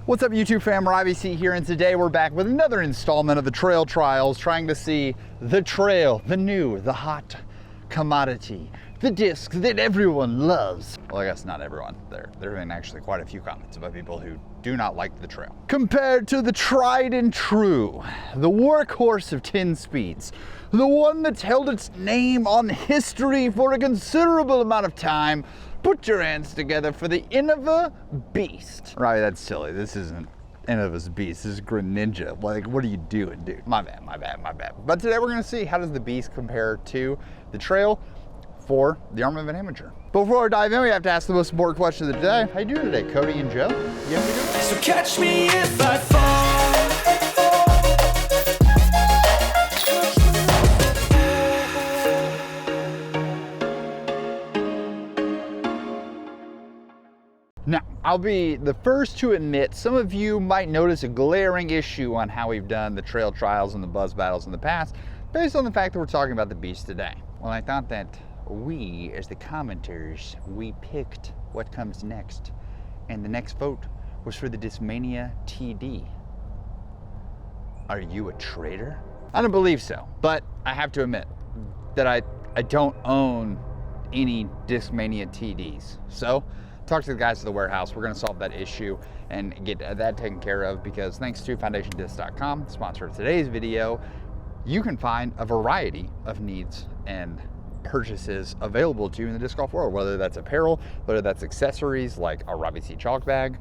What's up YouTube fam, Robbie here, and today we're back with another installment of the trail trials, trying to see the trail, the new, the hot commodity, the disc that everyone loves. Well, I guess not everyone. There have been actually quite a few comments about people who do not like the trail. Compared to the tried and true, the workhorse of 10 speeds, the one that's held its name on history for a considerable amount of time, put your hands together for the Innova Beast. Right, that's silly. This isn't Innova's Beast. This is Greninja. Like, what are you doing, dude? My bad. But today we're gonna see how does the Beast compare to the trail for the arm of an amateur. Before we dive in, we have to ask the most important question of the day. How you doing today, Cody and Joe? You have me doing? So catch me if I fall. Now, I'll be the first to admit some of you might notice a glaring issue on how we've done the trail trials and the buzz battles in the past, based on the fact that we're talking about the Beast today. Well, I thought that we, as the commenters, we picked what comes next. And the next vote was for the Discmania TD. Are you a traitor? I don't believe so, but I have to admit that I don't own any Discmania TDs. So, talk to the guys at the warehouse. We're gonna solve that issue and get that taken care of, because thanks to foundationdisc.com, the sponsor of today's video, you can find a variety of needs and purchases available to you in the disc golf world, whether that's apparel, whether that's accessories like a Robbie chalk bag,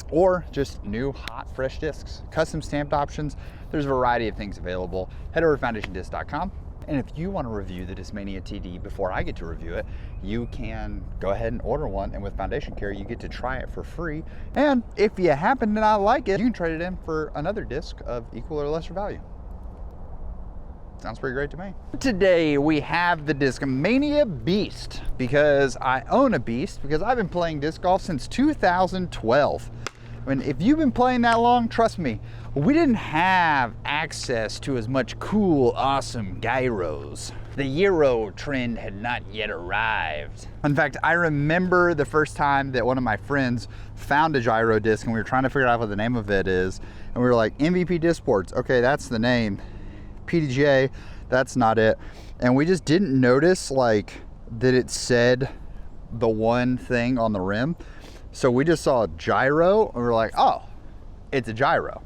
or just new, hot, fresh discs, custom stamped options. There's a variety of things available. Head over to foundationdisc.com. And if you want to review the Discmania TD before I get to review it, you can go ahead and order one. And with Foundation Care, you get to try it for free. And if you happen to not like it, you can trade it in for another disc of equal or lesser value. Sounds pretty great to me. Today we have the Discmania Beast, because I own a Beast, because I've been playing disc golf since 2012. I mean, if you've been playing that long, trust me, we didn't have access to as much cool, awesome gyros. The Gyro trend had not yet arrived. In fact, I remember the first time that one of my friends found a gyro disc and we were trying to figure out what the name of it is. And we were like, MVP Disc Sports, okay, that's the name. PDJ, that's not it. And we just didn't notice like that it said the one thing on the rim. So we just saw a gyro and we were like, oh, it's a gyro.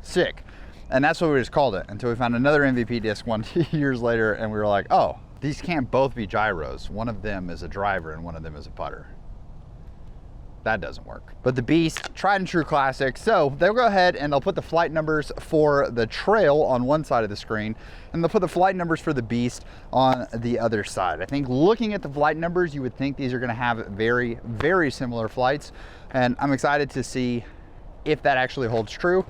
Sick. And that's what we just called it, until we found another MVP disc 2 years later and we were like, oh, these can't both be gyros. One of them is a driver and one of them is a putter. That doesn't work. But the Beast, tried and true classic. So they'll go ahead and they'll put the flight numbers for the trail on one side of the screen, and they'll put the flight numbers for the Beast on the other side. I think looking at the flight numbers, you would think these are gonna have very, very similar flights. And I'm excited to see if that actually holds true.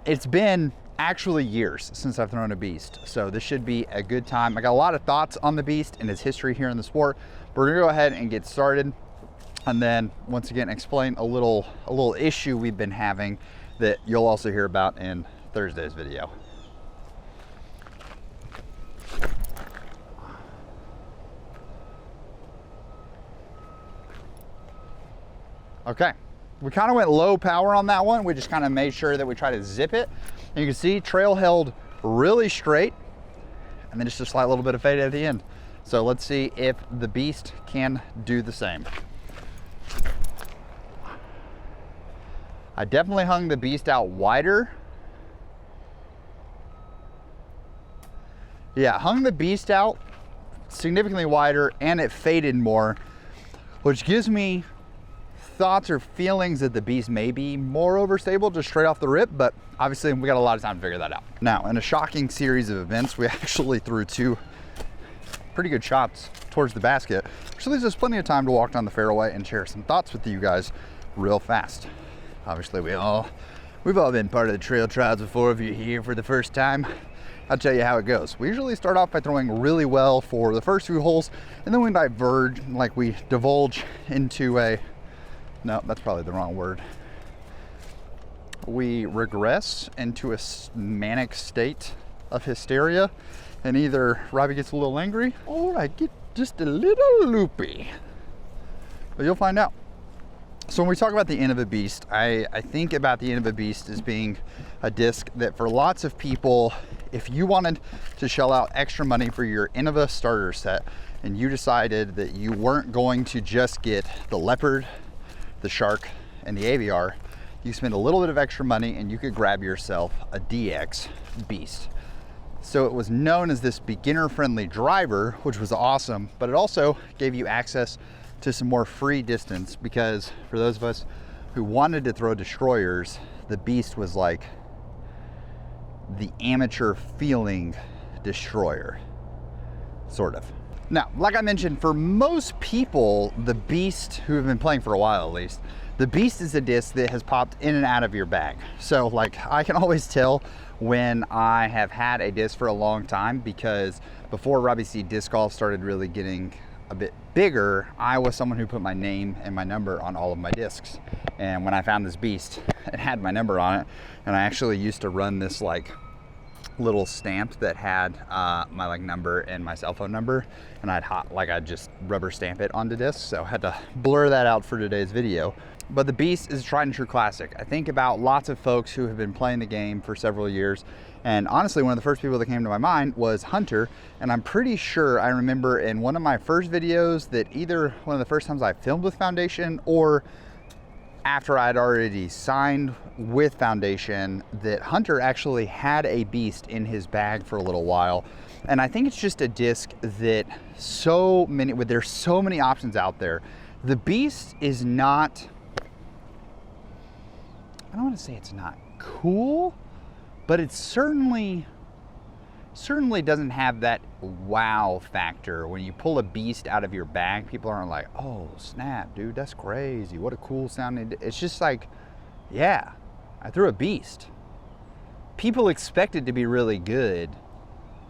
It's been actually years since I've thrown a Beast, so this should be a good time. I got a lot of thoughts on the Beast and its history here in the sport. But we're gonna go ahead and get started, and then once again explain a little issue we've been having that you'll also hear about in Thursday's video. Okay, we kind of went low power on that one. We just kind of made sure that we try to zip it. And you can see trail held really straight, and then just a slight little bit of fade at the end. So let's see if the Beast can do the same. I definitely hung the Beast out wider. Yeah, hung the Beast out significantly wider, and it faded more, which gives me thoughts or feelings that the Beast may be more overstable just straight off the rip, but obviously we got a lot of time to figure that out. Now, in a shocking series of events, we actually threw 2 pretty good shots towards the basket, which leaves us plenty of time to walk down the fairway and share some thoughts with you guys real fast. Obviously, we've all been part of the trail trials before. If you're here for the first time, I'll tell you how it goes. We usually start off by throwing really well for the first few holes, and then we diverge, like we divulge into a, no, that's probably the wrong word. We regress into a manic state of hysteria, and either Robbie gets a little angry or I get just a little loopy. But you'll find out. So when we talk about the Innova Beast, I think about the Innova Beast as being a disc that for lots of people, if you wanted to shell out extra money for your Innova starter set and you decided that you weren't going to just get the Leopard, the Shark, and the AVR, you spend a little bit of extra money and you could grab yourself a DX Beast. So it was known as this beginner-friendly driver, which was awesome, but it also gave you access to some more free distance, because for those of us who wanted to throw destroyers, the Beast was like the amateur feeling destroyer, sort of. Now, like I mentioned, for most people, the Beast, who have been playing for a while at least, the Beast is a disc that has popped in and out of your bag. So like, I can always tell when I have had a disc for a long time, because before Robbie C Disc Golf started really getting a bit bigger, I was someone who put my name and my number on all of my discs. And when I found this Beast, it had my number on it. And I actually used to run this like little stamp that had my like number and my cell phone number, and I'd just rubber stamp it onto discs. So I had to blur that out for today's video. But the Beast is a tried and true classic. I think about lots of folks who have been playing the game for several years, and honestly, one of the first people that came to my mind was Hunter. And I'm pretty sure I remember in one of my first videos that either one of the first times I filmed with Foundation or after I'd already signed with Foundation, that Hunter actually had a Beast in his bag for a little while. And I think it's just a disc that there's so many options out there. The Beast is not, I don't want to say it's not cool, but it certainly doesn't have that wow factor. When you pull a Beast out of your bag, people aren't like, oh snap, dude, that's crazy, what a cool sounding. It's just like, yeah, I threw a Beast. People expect it to be really good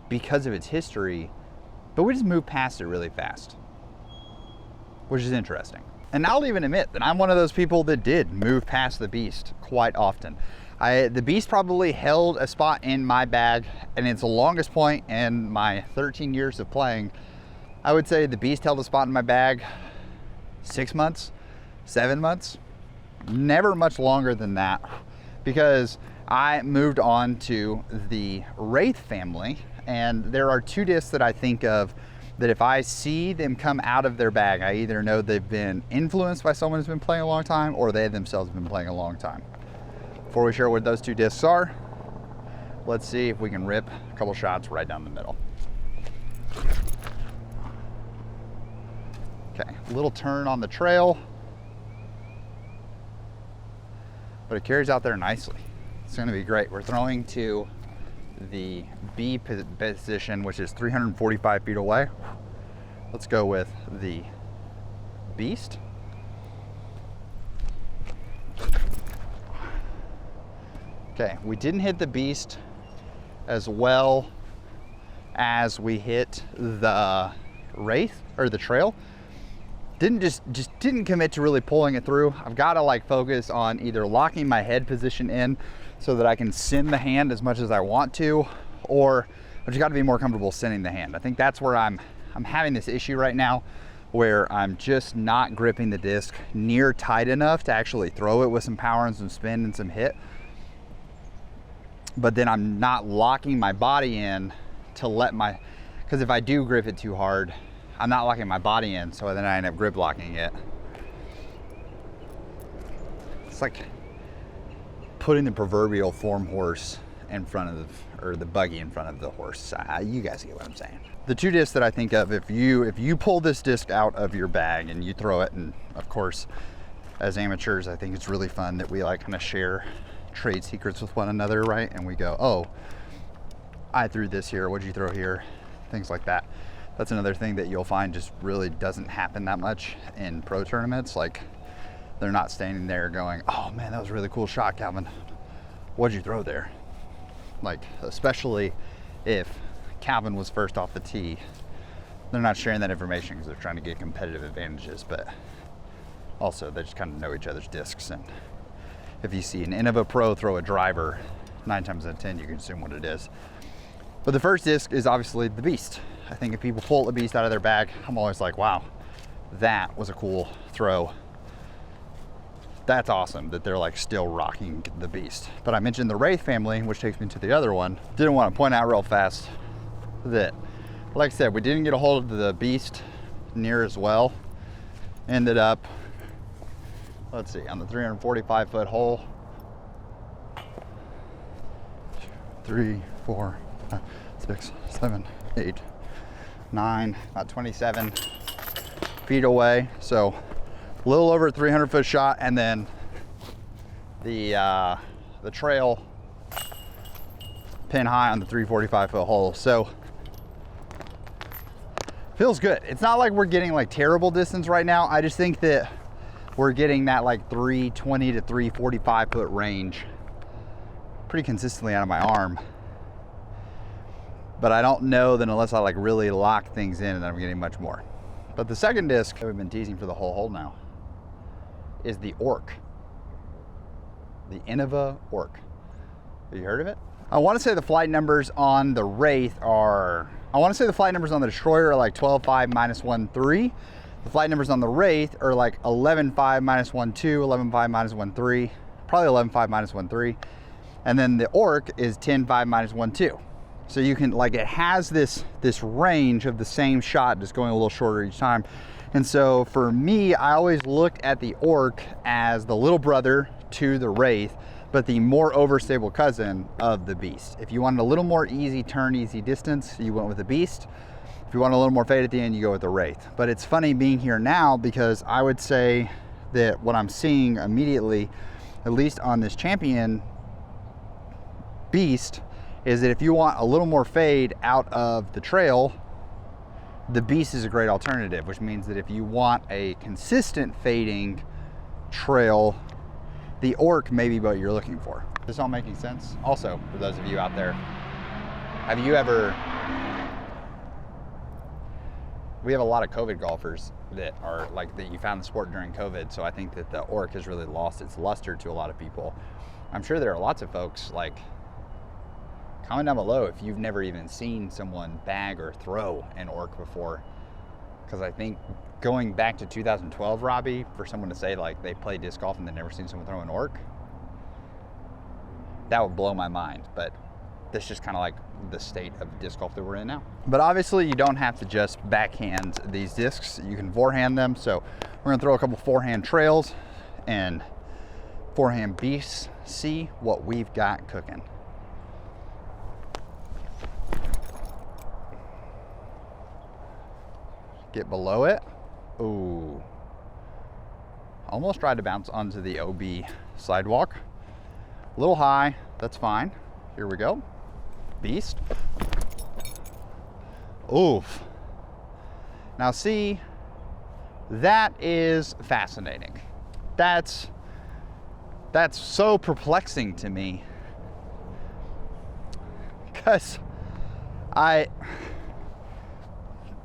because of its history, but we just move past it really fast, which is interesting. And I'll even admit that I'm one of those people that did move past the Beast quite often. The Beast probably held a spot in my bag, and it's the longest point in my 13 years of playing. I would say the Beast held a spot in my bag 6 months, 7 months, never much longer than that, because I moved on to the Wraith family, and there are two discs that I think of that if I see them come out of their bag, I either know they've been influenced by someone who's been playing a long time, or they themselves have been playing a long time. Before we share what those two discs are, let's see if we can rip a couple shots right down the middle. Okay, a little turn on the trail, but it carries out there nicely. It's gonna be great. We're throwing to the B position, which is 345 feet away. Let's go with the Beast. Okay, we didn't hit the Beast as well as we hit the Wraith or the trail. Just didn't commit to really pulling it through. I've got to like focus on either locking my head position in so that I can send the hand as much as I want to, or I've just got to be more comfortable sending the hand. I think that's where I'm having this issue right now, where I'm just not gripping the disc near tight enough to actually throw it with some power and some spin and some hit. But then I'm not locking my body in to let because if I do grip it too hard, I'm not locking my body in, so then I end up grip locking it. It's like putting the proverbial form horse in front of or the buggy in front of the horse. You guys get what I'm saying. The two discs that I think of, if you pull this disc out of your bag and you throw it, and of course, as amateurs, I think it's really fun that we like kind of share trade secrets with one another, right? And we go, oh, I threw this here, what'd you throw here? Things like that. That's another thing that you'll find just really doesn't happen that much in pro tournaments. Like, they're not standing there going, oh man, that was a really cool shot, Calvin. What'd you throw there? Like, especially if Calvin was first off the tee, they're not sharing that information because they're trying to get competitive advantages, but also they just kind of know each other's discs. And if you see an Innova Pro throw a driver, 9 times out of 10, you can assume what it is. But the first disc is obviously the Beast. I think if people pull a Beast out of their bag, I'm always like, wow, that was a cool throw. that's awesome that they're like still rocking the Beast. But I mentioned the Wraith family, which takes me to the other one. Didn't want to point out real fast that, like I said, we didn't get a hold of the Beast near as well. Ended up, let's see, on the 345-foot hole, 3, 4, 5, 6, 7, 8, 9, about 27 feet away. So a little over a 300-foot shot, and then the trail pin high on the 345-foot hole. So feels good. It's not like we're getting like terrible distance right now. I just think that we're getting that like 320 to 345 foot range pretty consistently out of my arm. But I don't know that unless I like really lock things in, that I'm getting much more. But the second disc that we've been teasing for the whole hole now is the Orc. The Innova Orc. Have you heard of it? I want to say the flight numbers on the Wraith are, I want to say the flight numbers on the Destroyer are like 12.5 minus 1.3. The flight numbers on the Wraith are like 11.5 minus 1.2, 11.5 minus 1.3, probably 11.5 minus 1.3. And then the Orc is 10.5 minus 1.2. So you can, like, it has this range of the same shot, just going a little shorter each time. And so for me, I always looked at the Orc as the little brother to the Wraith, but the more overstable cousin of the Beast. If you wanted a little more easy turn, easy distance, you went with the Beast. If you want a little more fade at the end, you go with the Wraith. But it's funny being here now, because I would say that what I'm seeing immediately, at least on this Champion Beast, is that if you want a little more fade out of the trail, the Beast is a great alternative, which means that if you want a consistent fading trail, the Orc may be what you're looking for. Is this all making sense? Also, for those of you out there, have you ever, we have a lot of COVID golfers that are like, that you found the sport during COVID, so I think that the Orc has really lost its luster to a lot of people. I'm sure there are lots of folks, like, comment down below if you've never even seen someone bag or throw an Orc before. Because I think going back to 2012, Robbie, for someone to say like they play disc golf and they've never seen someone throw an Orc, that would blow my mind. But that's just kind of like the state of disc golf that we're in now. But obviously you don't have to just backhand these discs. You can forehand them. So we're gonna throw a couple forehand trails and forehand beasts, see what we've got cooking. Get below it. Ooh. Almost tried to bounce onto the OB sidewalk. A little high, that's fine. Here we go. Beast. Oof. Now see, that is fascinating. That's so perplexing to me. Because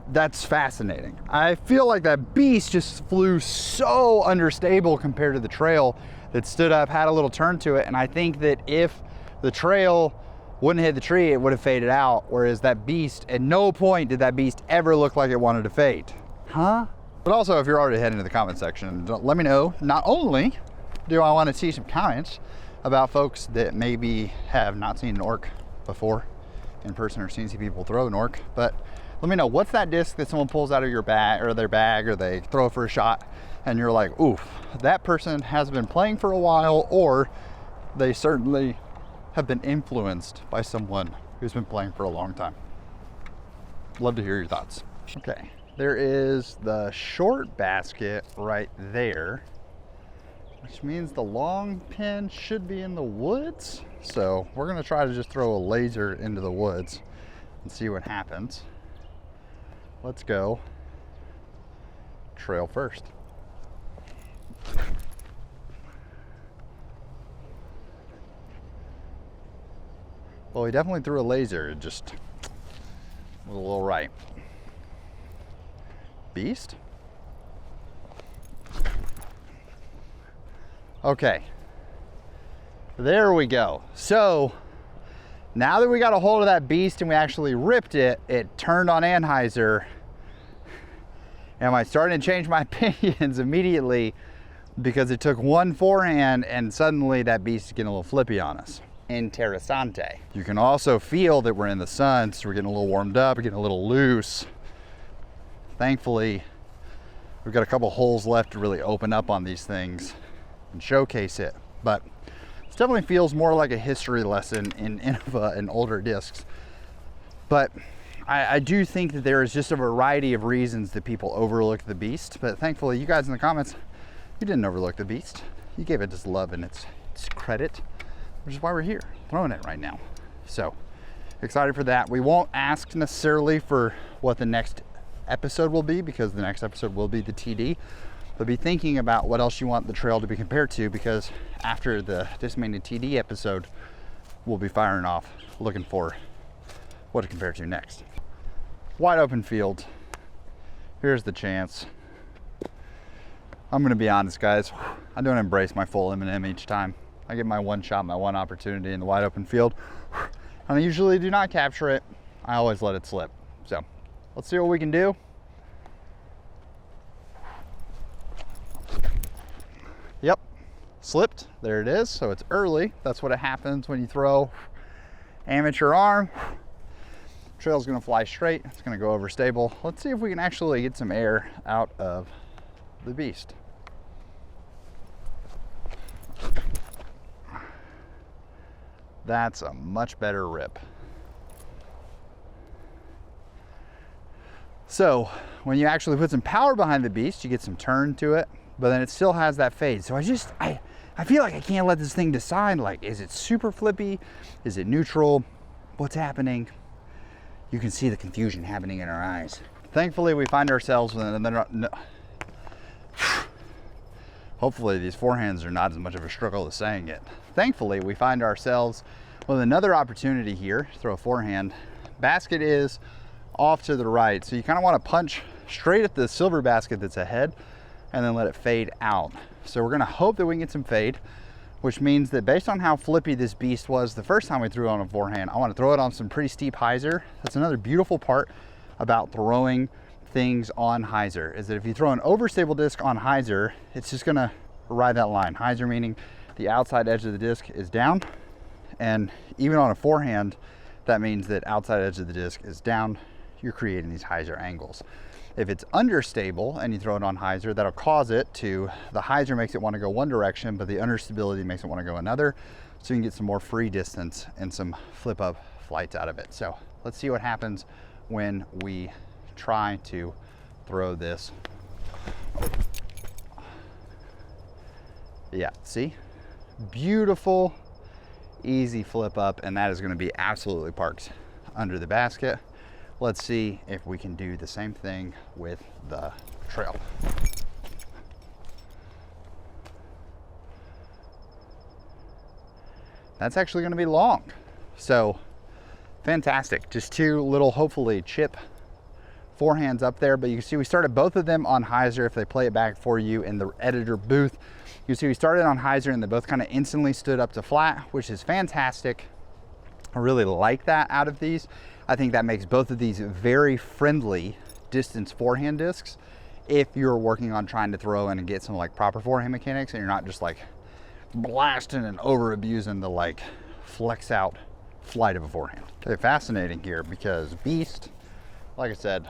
that's fascinating. I feel like that Beast just flew so understable compared to the trail that stood up, had a little turn to it, and I think that if the trail wouldn't hit the tree, it would have faded out, whereas that Beast, at no point did that Beast ever look like it wanted to fade. Huh? But also, if you're already heading to the comment section, let me know, not only do I want to see some comments about folks that maybe have not seen an Orc before in person or seen people throw an Orc, but let me know, what's that disc that someone pulls out of your bag or their bag, or they throw for a shot and you're like, oof, that person has been playing for a while, or they certainly have been influenced by someone who's been playing for a long time. Love to hear your thoughts. Okay, there is the short basket right there, which means the long pin should be in the woods. So we're gonna try to just throw a laser into the woods and see what happens. Let's go trail first. Well, he definitely threw a laser, it just was a little right. Beast? Okay, there we go. So now that we got a hold of that Beast and we actually ripped it, it turned on Anheuser. Am I starting to change my opinions immediately because it took one forehand and suddenly that beast is getting a little flippy on us. Interessante. You can also feel that we're in the sun, so we're getting a little warmed up, we're getting a little loose. Thankfully, we've got a couple holes left to really open up on these things and showcase it. But it definitely feels more like a history lesson in Innova and older discs. But I do think that there is just a variety of reasons that people overlook the beast. But thankfully, you guys in the comments, you didn't overlook the beast. You gave it its love and its credit, which is why we're here, throwing it right now. So excited for that. We won't ask necessarily for what the next episode will be, because the next episode will be the TD, but be thinking about what else you want the trail to be compared to, because after the Dismated TD episode, we'll be firing off looking for what to compare to next. Wide open field. Here's the chance. I'm gonna be honest, guys. I don't embrace my full M&M each time. I get my one shot, my one opportunity in the wide open field, and I usually do not capture it. I always let it slip. So let's see what we can do. Yep, slipped. There it is. So it's early. That's what happens when you throw amateur arm. Trail's gonna fly straight. It's gonna go over stable. Let's see if we can actually get some air out of the beast. That's a much better rip. So when you actually put some power behind the beast, you get some turn to it, but then it still has that fade. So I feel like I can't let this thing decide, like, is it super flippy? Is it neutral? What's happening? You can see the confusion happening in our eyes. Thankfully, we find ourselves with another, hopefully these forehands are not as much of a struggle as saying it. Thankfully, we find ourselves with another opportunity here to throw a forehand. Basket is off to the right, so you kind of want to punch straight at the silver basket that's ahead and then let it fade out. So we're gonna hope that we can get some fade, which means that based on how flippy this beast was the first time we threw it on a forehand, I want to throw it on some pretty steep hyzer. That's another beautiful part about throwing things on hyzer, is that if you throw an overstable disc on hyzer, it's just gonna ride that line. Hyzer meaning the outside edge of the disc is down, and even on a forehand, that means that outside edge of the disc is down. You're creating these hyzer angles. If it's understable and you throw it on hyzer, that'll cause it to, the hyzer makes it want to go one direction, but the understability makes it want to go another, so you can get some more free distance and some flip up flights out of it. So let's see what happens when we try to throw this. Yeah, see? Beautiful, easy flip up, and that is going to be absolutely parked under the basket. Let's see if we can do the same thing with the trail. That's actually going to be long. So fantastic. Just two little, hopefully, chip forehands up there, but you can see we started both of them on hyzer. If they play it back for you in the editor booth, you can see we started on hyzer and they both kind of instantly stood up to flat, which is fantastic. I really like that out of these. I think that makes both of these very friendly distance forehand discs if you're working on trying to throw in and get some like proper forehand mechanics, and you're not just like blasting and over abusing the like flex out flight of a forehand. Okay, fascinating here, because beast, like I said,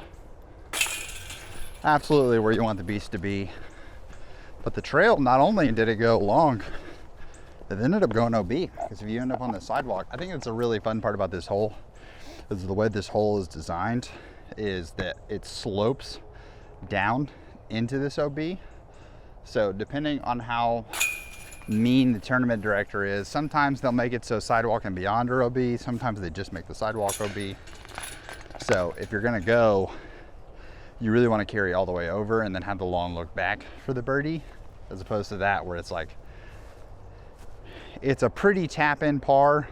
absolutely where you want the beast to be. But the trail, not only did it go long, it ended up going OB, because if you end up on the sidewalk, I think it's a really fun part about this hole, is the way this hole is designed, is that it slopes down into this OB. So depending on how mean the tournament director is, sometimes they'll make it so sidewalk and beyond are OB, sometimes they just make the sidewalk OB. So if you're gonna go, you really want to carry all the way over and then have the long look back for the birdie, as opposed to that where it's like, it's a pretty tap in par,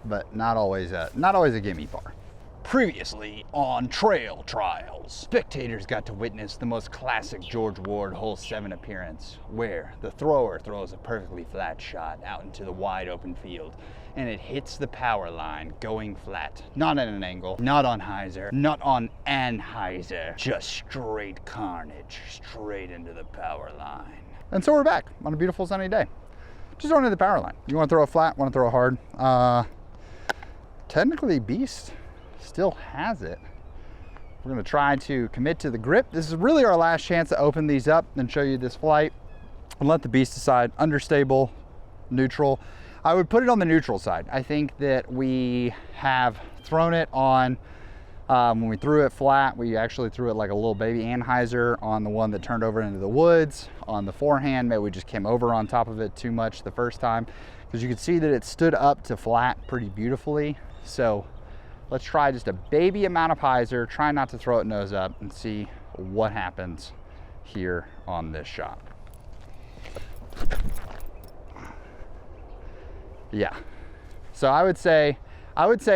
but not always a gimme par. Previously on Trail Trials, spectators got to witness the most classic George Ward Hole 7 appearance, where the thrower throws a perfectly flat shot out into the wide open field, and it hits the power line going flat. Not at an angle, not on hyzer, not on anhyzer, just straight carnage, straight into the power line. And so we're back on a beautiful sunny day. Just going to the power line. You want to throw a flat, want to throw a hard. Technically Beast still has it. We're gonna try to commit to the grip. This is really our last chance to open these up and show you this flight and let the Beast decide. Understable, neutral. I would put it on the neutral side. I think that we have thrown it on, when we threw it flat, we actually threw it like a little baby anhyzer on the one that turned over into the woods. On the forehand, maybe we just came over on top of it too much the first time, because you could see that it stood up to flat pretty beautifully. So let's try just a baby amount of hyzer, try not to throw it nose up, and see what happens here on this shot. Yeah, so I would say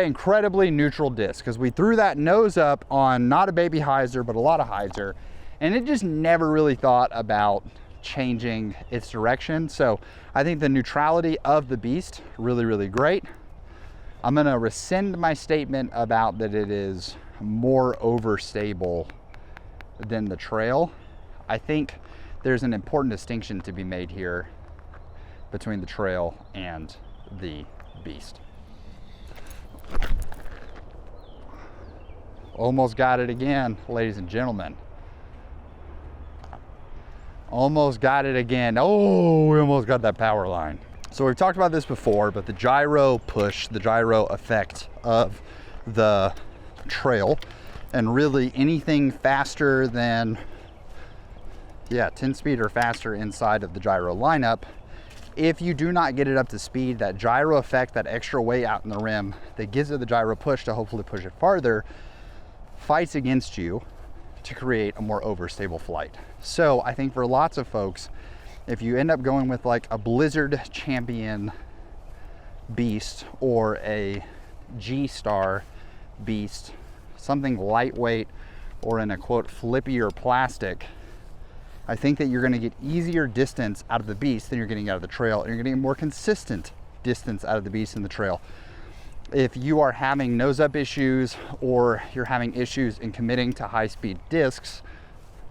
incredibly neutral disc, because we threw that nose up on not a baby hyzer, but a lot of hyzer, and it just never really thought about changing its direction. So I think the neutrality of the Beast, really, really great. I'm gonna rescind my statement about that it is more overstable than the Trail. I think there's an important distinction to be made here between the Trail and the Beast. Almost got it again, ladies and gentlemen. Almost got it again. Oh, we almost got that power line. So we've talked about this before, but the gyro push, the gyro effect of the Trail, and really anything faster than, 10 speed or faster inside of the gyro lineup, if you do not get it up to speed, that gyro effect, that extra weight out in the rim that gives it the gyro push to hopefully push it farther, fights against you to create a more overstable flight. So I think for lots of folks, if you end up going with like a Blizzard Champion Beast or a G-Star Beast, something lightweight or in a quote flippier plastic, I think that you're gonna get easier distance out of the Beast than you're getting out of the Trail, and you're getting more consistent distance out of the Beast and the Trail. If you are having nose up issues or you're having issues in committing to high speed discs,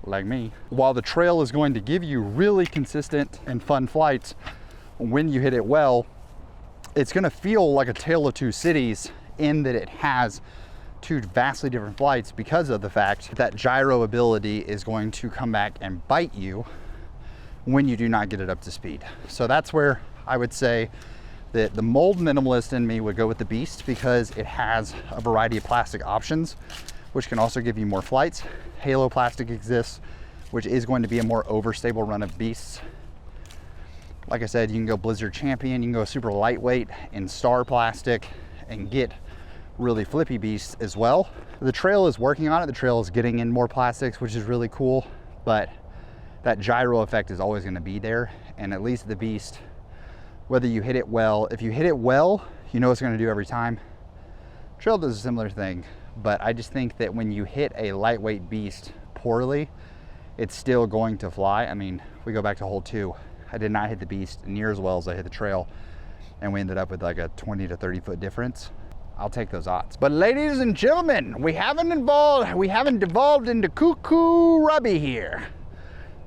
like me, while the Trail is going to give you really consistent and fun flights when you hit it well, it's going to feel like a tale of two cities in that it has two vastly different flights because of the fact that gyro ability is going to come back and bite you when you do not get it up to speed. So that's where I would say that the mold minimalist in me would go with the Beast, because it has a variety of plastic options, which can also give you more flights. Halo plastic exists, which is going to be a more overstable run of Beasts. Like I said, you can go Blizzard Champion, you can go super lightweight in Star plastic and get really flippy Beasts as well. The Trail is working on it. The Trail is getting in more plastics, which is really cool, but that gyro effect is always going to be there. And at least the Beast, whether you hit it well, if you hit it well, you know what it's going to do every time. Trail does a similar thing, but I just think that when you hit a lightweight Beast poorly, it's still going to fly. I mean, we go back to hole 2. I did not hit the Beast near as well as I hit the Trail, and we ended up with like a 20 to 30 foot difference. I'll take those odds. But ladies and gentlemen, we haven't devolved into cuckoo Robbie here.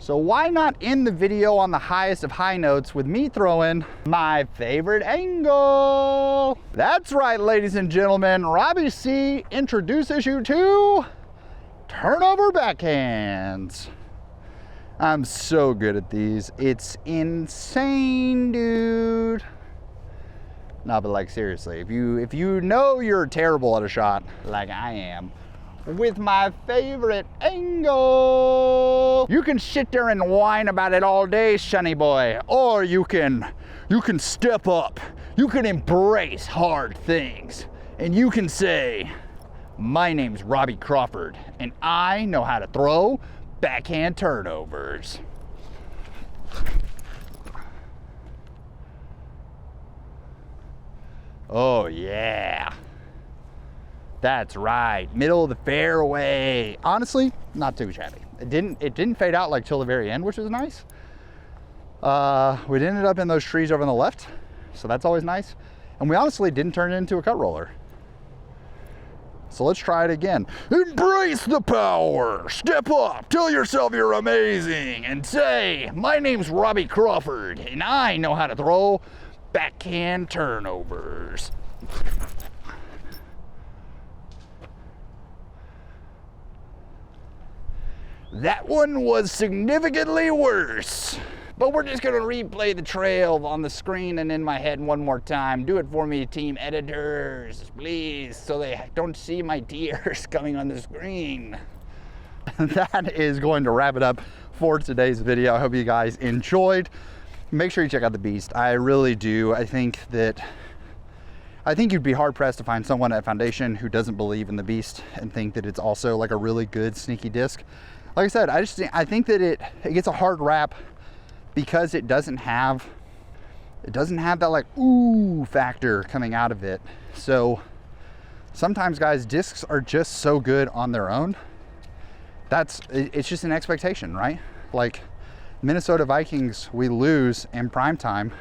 So why not end the video on the highest of high notes with me throwing my favorite angle? That's right, ladies and gentlemen, Robbie C introduces you to turnover backhands. I'm so good at these. It's insane, dude. No, but like seriously, if you know you're terrible at a shot, like I am, with my favorite angle, you can sit there and whine about it all day, sonny boy, or you can step up, you can embrace hard things, and you can say, my name's Robbie Crawford, and I know how to throw backhand turnovers. Oh yeah. That's right, middle of the fairway. Honestly, not too shabby. It didn't fade out like till the very end, which was nice. We ended up in those trees over on the left, so that's always nice. And we honestly didn't turn it into a cut roller. So let's try it again. Embrace the power. Step up, tell yourself you're amazing, and say, my name's Robbie Crawford, and I know how to throw backhand turnovers. That one was significantly worse. But we're just gonna replay the trail on the screen and in my head one more time. Do it for me, team editors, please, so they don't see my tears coming on the screen. That is going to wrap it up for today's video. I hope you guys enjoyed. Make sure you check out the Beast. I really do. I think you'd be hard pressed to find someone at Foundation who doesn't believe in the Beast and think that it's also like a really good sneaky disc. Like I said, I think that it gets a hard rap because it doesn't have that like ooh factor coming out of it. So sometimes, guys, discs are just so good on their own. It's just an expectation, right? Like Minnesota Vikings, we lose in prime time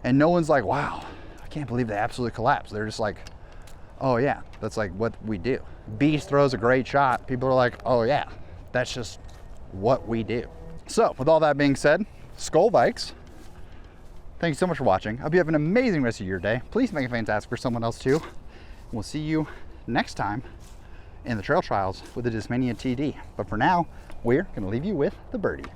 and no one's like, wow, I can't believe they absolutely collapsed. They're just like, oh yeah, that's like what we do. Beast throws a great shot. People are like, oh yeah, that's just what we do. So with all that being said, Skull Vikes, thank you so much for watching. I hope you have an amazing rest of your day. Please make it fantastic for someone else too. We'll see you next time in the trail trials with the Discmania TD. But for now, we're gonna leave you with the birdie.